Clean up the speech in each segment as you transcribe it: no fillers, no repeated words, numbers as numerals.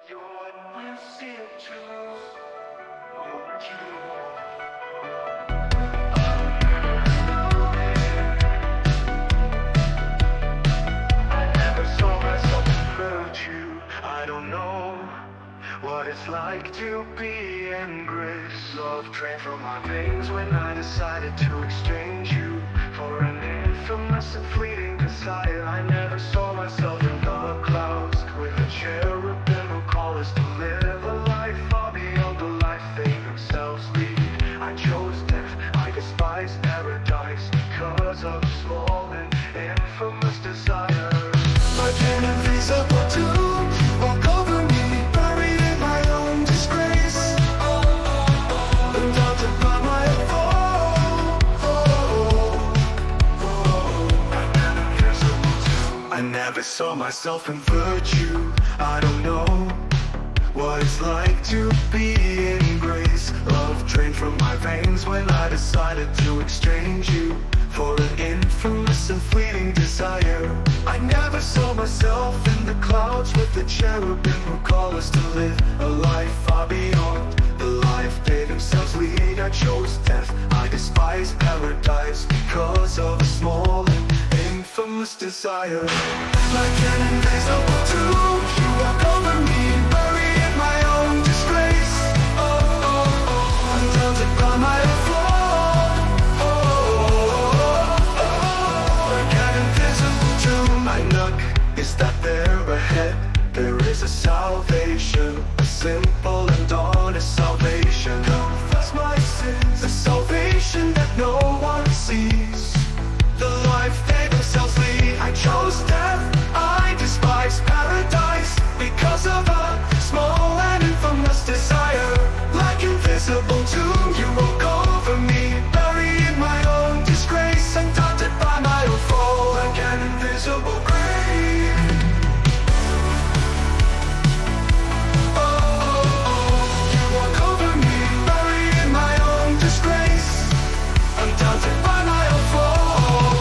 You're what we'll see it through. You're true. I never saw myself hurt you. I don't know what it's like to be in grace. Love drained from my veins when I decided to exchange you for an infamous and fleeting desire. I never saw myself in the clouds with a cherubim who call us to live a life far beyond the life they themselves lead. I chose death, I despise paradise because of small and infamous desires. But an invisible tomb walk over me, buried in my own disgrace, undaunted by my fall. An invisible tomb. I never saw myself in virtue. I don't know what it's like to be in grace. Love drained from my veins when I decided to exchange you for an infamous and fleeting desire. I never saw myself in the clouds with the cherubim who call us to live a life far beyond the life they themselves lead. I chose death, I despise paradise because of a small and infamous desire. Like an invisible tomb, you walk over me, buried in my own disgrace. Undaunted by my fall. Like an invisible tomb, I knock. Is that there ahead? There is a salvation, a simple and honest salvation. Confess my sins, a salvation that no one sees. The life they themselves lead. I chose death, I despise paradise because of a small and infamous desire. Like invisible tomb, you walk over me, buried in my own disgrace, and daunted by my own fall. Like an invisible grave. You walk over me, buried in my own disgrace, undaunted by my own fall.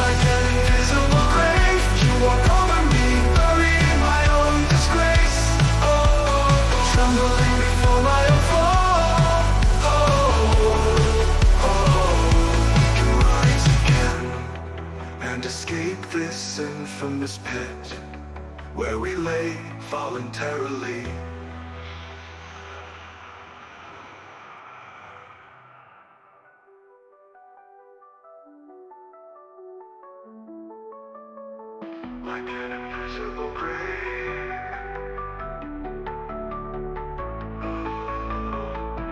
Like an invisible grave, you walk over me, buried in my own disgrace. Trembling before my own fall. We can rise again and escape this infamous pit where we lay voluntarily. Like an invisible grave,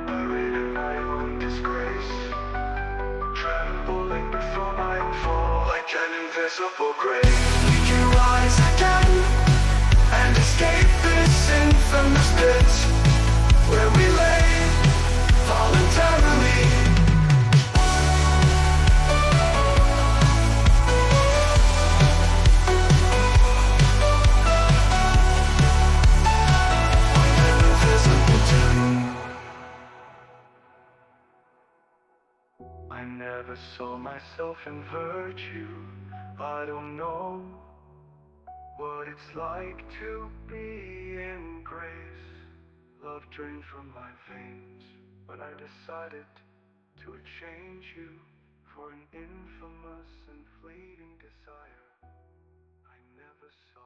buried in my own disgrace, trembling before my fall. Like an invisible grave, we can rise again and escape this infamous pit where we lay voluntarily. I never saw myself in virtue. I don't know what it's like to be in grace. Love drained from my veins when I decided to exchange you for an infamous and fleeting desire. I never saw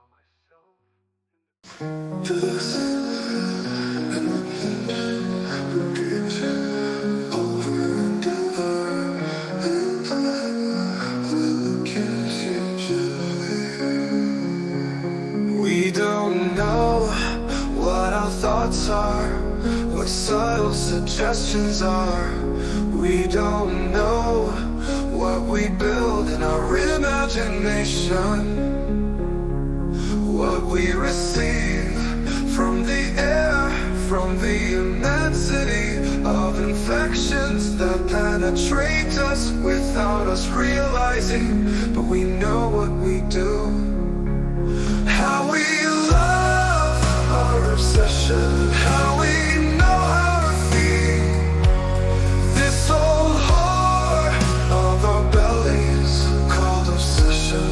We don't know what our thoughts are, what subtle suggestions are. We don't know what we build in our imagination, what we receive from the air, from the immensity of infections that penetrate us without us realizing. But we know what we do, how we love our obsession, how we know how to feed this old whore of our bellies called obsession.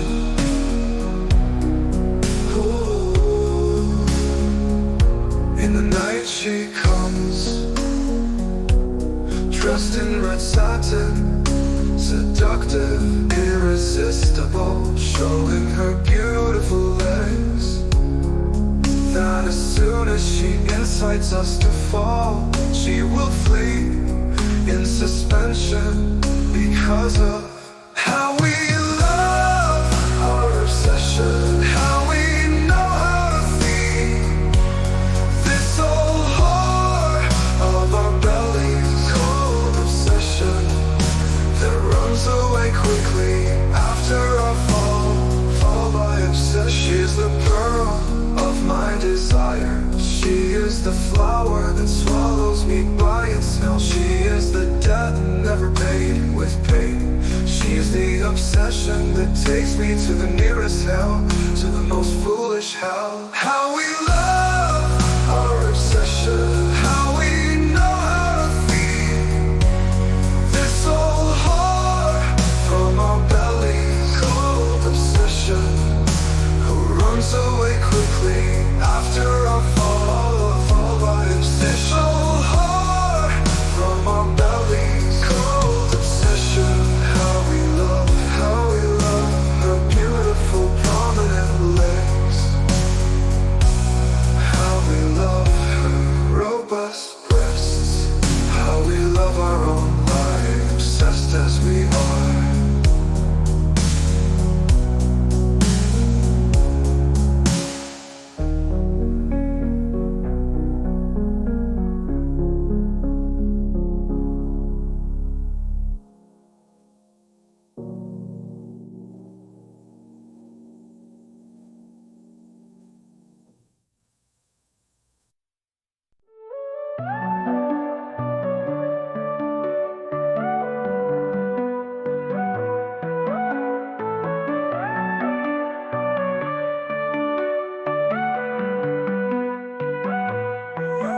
Ooh. she comes, dressed in red satin, seductive, irresistible, showing her beautiful legs. That as soon as she incites us to fall, she will flee in suspension because of how we love, our obsession, how we know how to feed this old whore of our bellies. Cold obsession that runs away quickly after our fall by obsession. She's the pearl of my desire. She is the flower that swallows me by its smell. She is the debt never paid with pain. She's the obsession that takes me to the nearest hell, to the most foolish hell. How we love our obsession, how we know how to feed this old whore from our bellies. Cold obsession who runs away quickly after our fall by obsession. Old whore from our bellies. Cold obsession, how we love her beautiful prominent legs, how we love her robust breasts, how we love our own lives, obsessed as we are.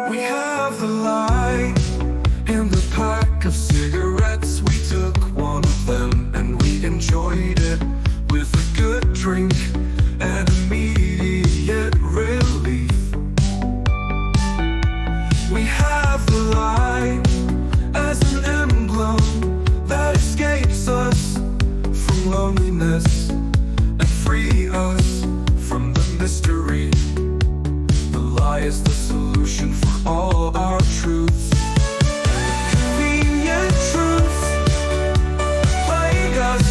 We have the light in the pack of cigarettes. We took one of them and we enjoyed it with a good drink and immediate relief. We have the light as an emblem that escapes us from loneliness and free us from the mystery. The lie is the solution for all our truths. Convenient truths plague us.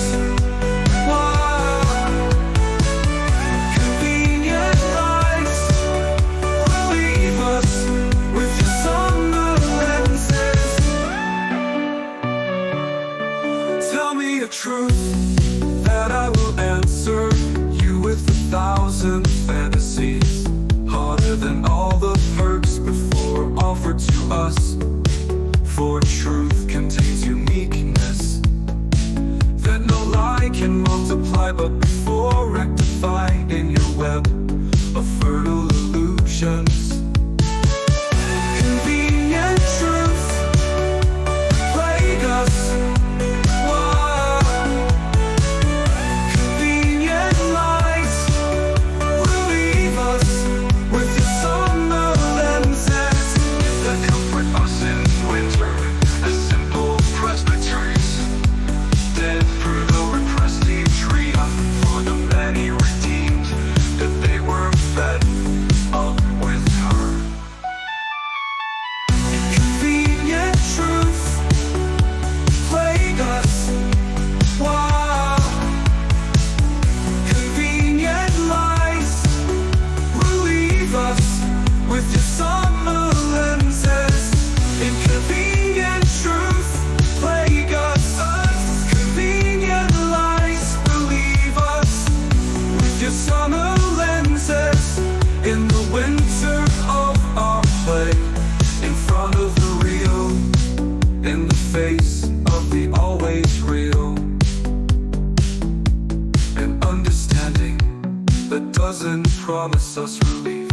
Why? Convenient lies will leave us with just summer lenses. Tell me a truth that I will answer you with 1,000 fantasies, harder than all the perks before offered to us. For truth contains uniqueness that no lie can multiply, but before rectify in your web of fertile illusions. Convenient truth plague us. Why? Convenient lies will leave us with your summer lenses that comfort us in winter as simple presbyteries. Then through the repressed atria for the many redeemed, that they were fed up with her. Convenient truth plague us. Why? Convenient lies will leave us with your summer lenses. Inconvenient truth plague us. Convenient lies will leave us with your summer lenses. In the winter of our play, in front of the real, in the face of the always real, an understanding that doesn't promise us relief.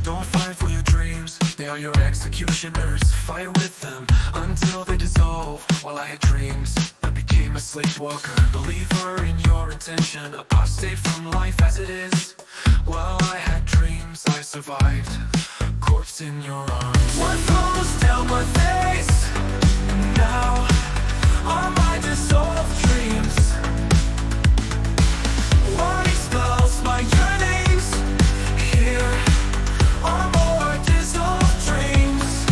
Don't fight for your dreams, they are your executioners. Fight with them until they dissolve. While I had dreams, I became a sleepwalker. Believer in your intention, apostate from life as it is. While I had dreams, I survived. Corpse in your arms. What follows down my face now are my dissolved dreams. What expels my yearnings here are more dissolved dreams.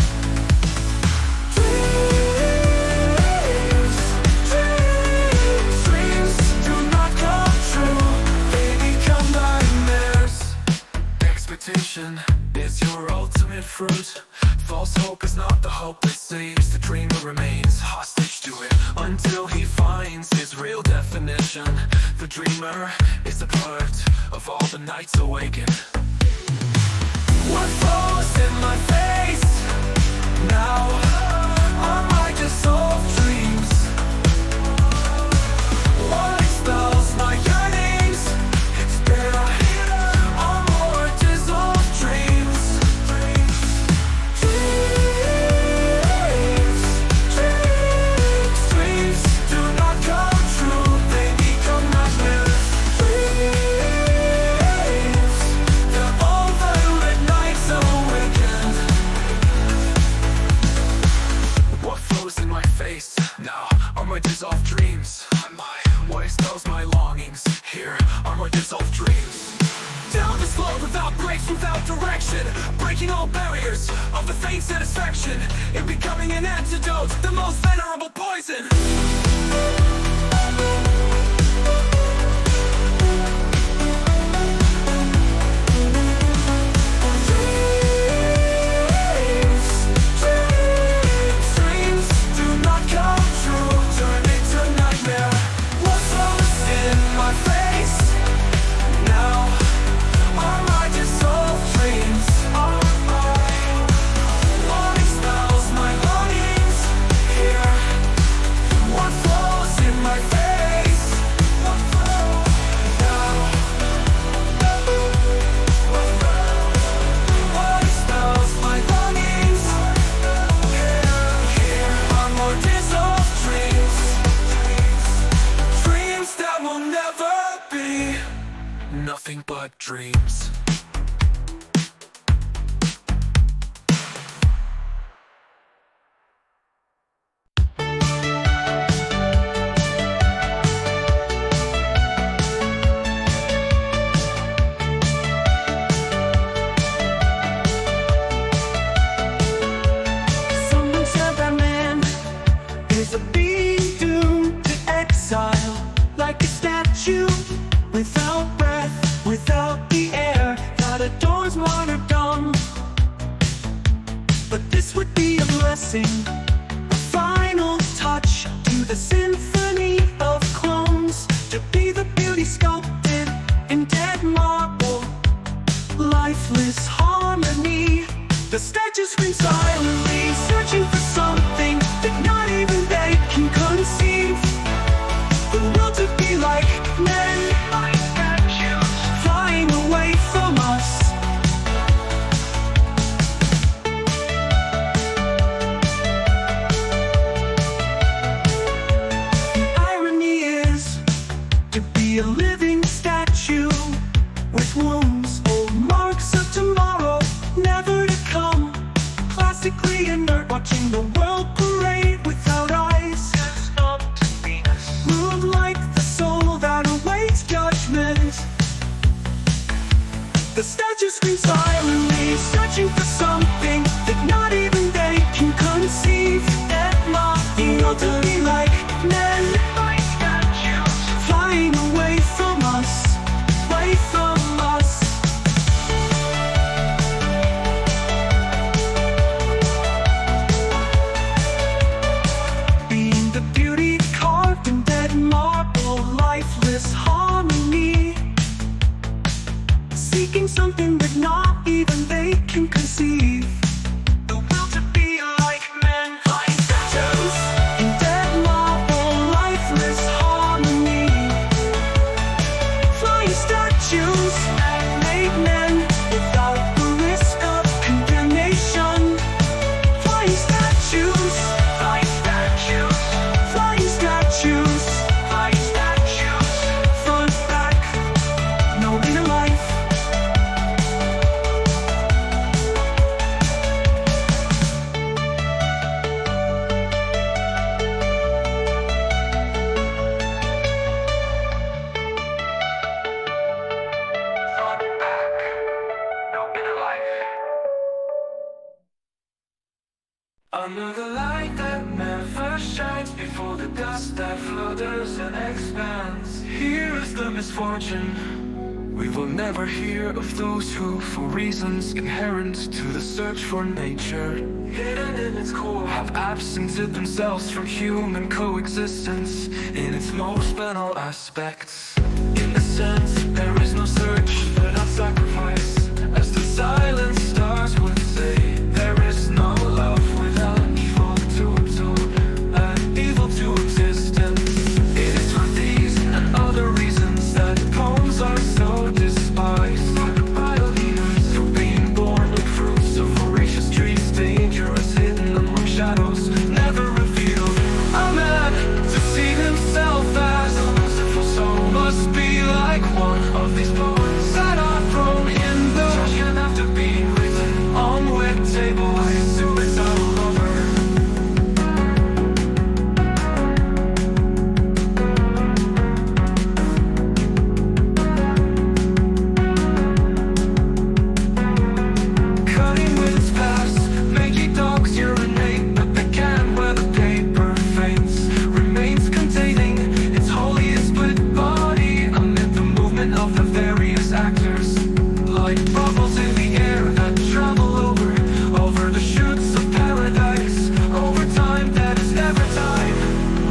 Dreams do not come true, they become nightmares. Expectation is your ultimate fruit. False hope is not the hope that saves. The dreamer remains hostage to it until he finds his real definition. The dreamer is the product of all the nights awakened. What flows in my face now are my dissolved dreams. What expels my yearnings there are more dissolved dreams. Dreams do not come true, they become nightmares. The overlit nights awakened. What flows in my face now are my dissolved dreams. What expels my longings here are my dissolved dreams. Down the slope without breaks, without direction, breaking all barriers of the faint satisfaction in becoming an antidote, the most venerable poison. Dreams do not come true, turn into nightmare. What flows in my face now are my dissolved dreams. What expels my longings here? What flows in my face now? What expels my longings here are more dissolved dreams. Dreams that will never be nothing but dreams. Someone said that man is a being doomed to exile, like a statue without breath, without the air that adorns martyrdom. But this would be a blessing, a final touch to the symphony of clones, to be the beauty sculpted in dead marble, lifeless harmony. The statues scream silently, searching for something that not even they can conceive. The will to be like men, like statues, flying away from us. The irony is to be a living statue with wounds, old marks of tomorrow, never to come. Classically inert, watching the world parade without eyes. Moved like the soul that awaits judgment. The statue screams silently, searching for something that not even they can conceive. Etna, the elderly like men, like statues, flying away from us, away from us. Being the beauty carved in dead marble, lifeless harmony, seeking something that not even they can conceive. The will to be like men, like statues in dead Under the light that never shines, before the dust that flutters and expands. Here is the misfortune: we will never hear of those who, for reasons inherent to the search for nature, hidden in its core, have absented themselves from human coexistence in its most banal aspects. In a sense, there is no search without sacrifice. As the silent stars would say, there is no love without evil to absorb and evil to existence. It is for these and other reasons that poems are so despised by leaders, for being born with fruits of voracious trees, dangerous, hidden among shadows, never revealed. A man to see himself as a merciful soul must be like one of these poems that are thrown in the trash can after being written on wet tables by a suicidal lover. Cutting winds pass, making dogs urinate, but they can where the paper faints. Remains containing its wholly split body amid the movement of the various actors, like bubbles in the air that travel over the shoots of paradise. Over time that is never time.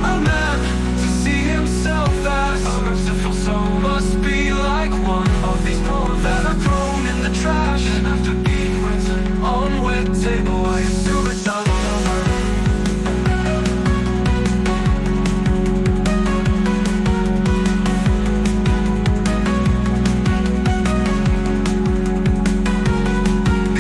A man to see himself as a merciful soul must be like one of these poems that are thrown in the trash and after being written on wet table by a suicidal lover.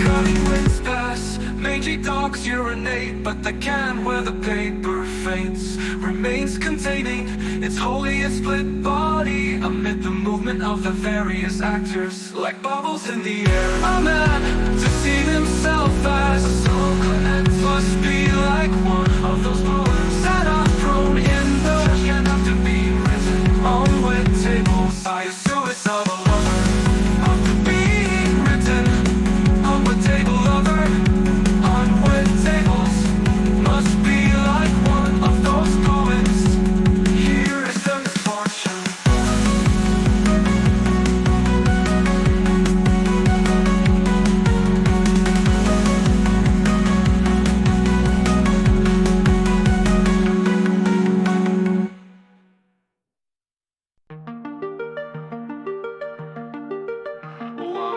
Cutting winds pass, mangy dogs urinate, but they can where the paper faints. Remains containing its wholly split body amid the movement of the various actors, like bubbles in the air. A man to see himself as a soul connect must be like one of those poems that are thrown in the trash can after being written on wet tables by a suicidal lover. After being written on wet table lover, on wet tables, must be like one of those poems. Here is the misfortune: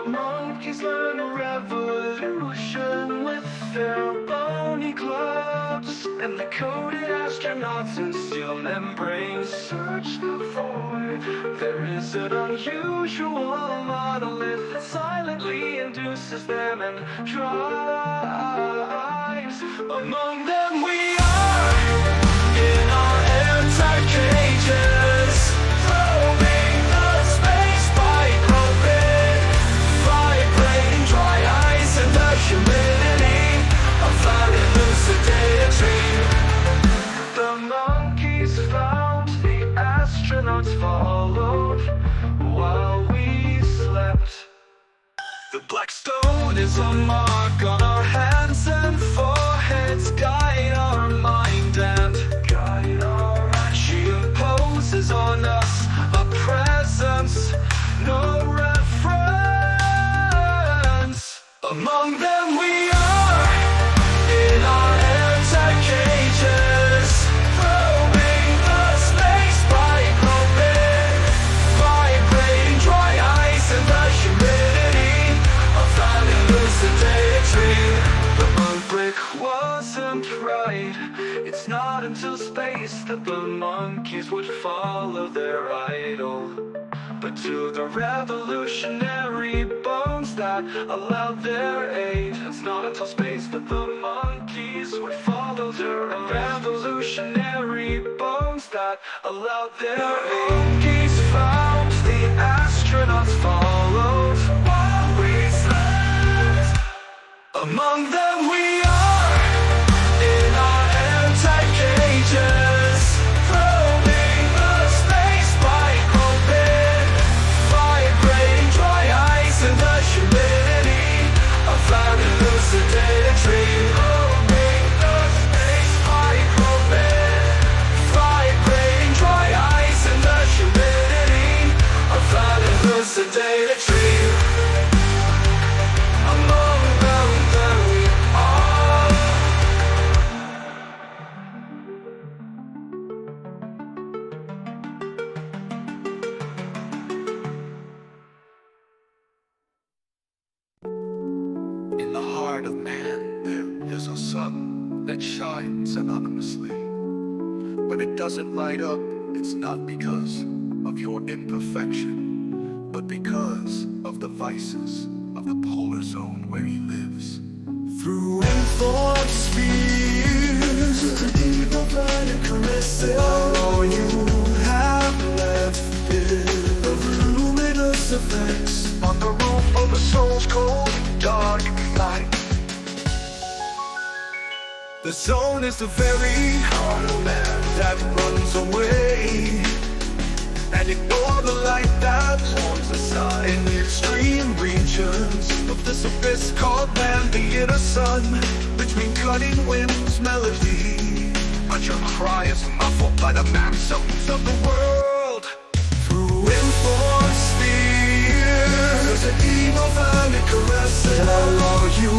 monkeys learn a revolution with their bony clubs, and the coded astronauts in steel membranes search the void. There is an unusual monolith that silently induces them and drives. Among them we are, in our airtight cages, probing the space by groping, vibrating dry ice and the humidity of our elucidated dream. The monkeys found, the astronauts followed while we slept. The black stone is a mark on our hands and foreheads, guide our mind and guide our actions. She imposes on us a presence, no reference. Among them we are, in our airtight cages, probing the space by groping, vibrating dry ice and the humidity of an elucidated dream. The moon brick wasn't right. It's not until space that the monkeys would follow their idol, but to the revolutionary bones that allowed their aid. It's not until space that the monkeys would follow their revolutionary bones that allowed their aid. Monkeys found, the astronauts followed while we slept. Among them we are, in our airtight cages, probing the space by groping, vibrating dry ice and the humidity of an elucidated dream. Probing the In the heart of man, there is a sun that shines anonymously. When it doesn't light up, it's not because of your imperfection, but because of the vices of the polar zone where he lives. Through informed spheres, an evil planet caresses. All you have left is of luminous effects on the roof of a soul's cold, dark night. The zone is the very heart of man that runs away and ignore the light that warms the sun. In the extreme regions of this abyss called man, the inner sun, between cutting winds melody, but your cry is muffled by the manzones of the world. Through informed spheres, an evil valley caresses. All you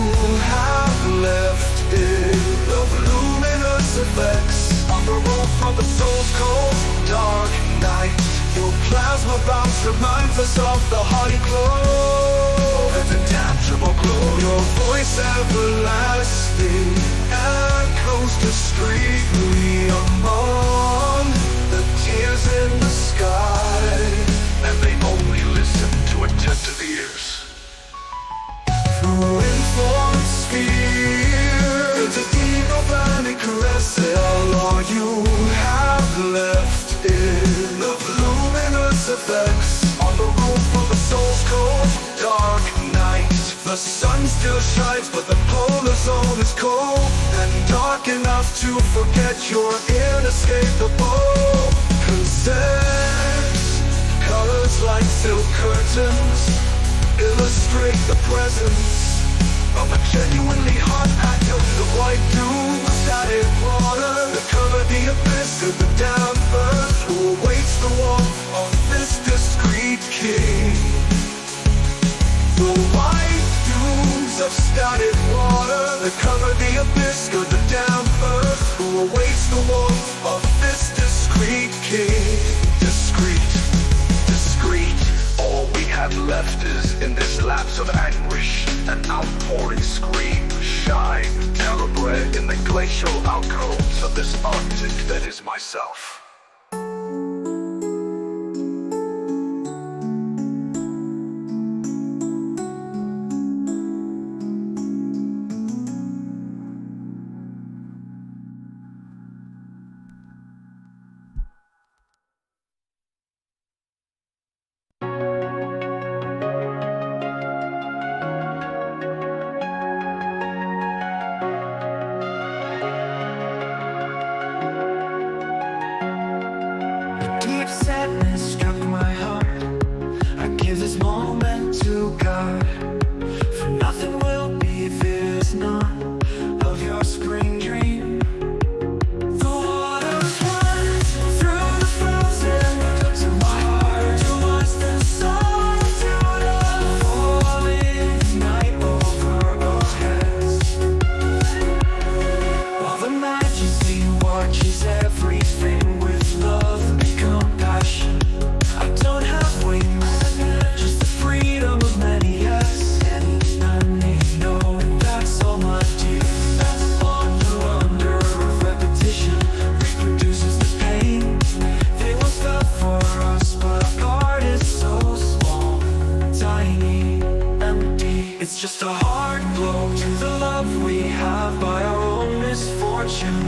have left is of luminous effects on the roof of the soul's cold, dark night. Your plasma bounce reminds us of the haughty glow, an intangible glow. Your voice everlasting echoes discreetly among the tears in the sky, and they only listen to attentive ears. Through informed spheres, an evil valley caresses. All you have left is of luminous effects on the roof of the soul's cold, dark night. The sun still shines, but the polar zone is cold and dark enough to forget you're inescapable. Possessed, colors like silk curtains illustrate the presence of a genuinely hot atom. The white doom, static water that cover the abyss of the down earth, who awaits the warmth of this discreet king. The white dooms of static water that cover the abyss of the down earth, who awaits the warmth of this discreet king. Discreet, discreet. All we have left is in this lapse of anguish, an outpouring scream, shine, terror bred in the glacial alcoves of this Arctic that is myself. Deep sadness struck my heart. I give this moment to God, for nothing will be if it is not of your spring dream. The waters run through the frozen to my heart, to watch the sun to love falling night over our heads, while the majesty watches everything with love and compassion. I don't have wings, just the freedom of many, yes, and none need know. That's all my dear. That's wonder under repetition reproduces the pain they once felt for us, but our heart is so small, tiny, empty. It's just a hard blow to the love we have by our own misfortune.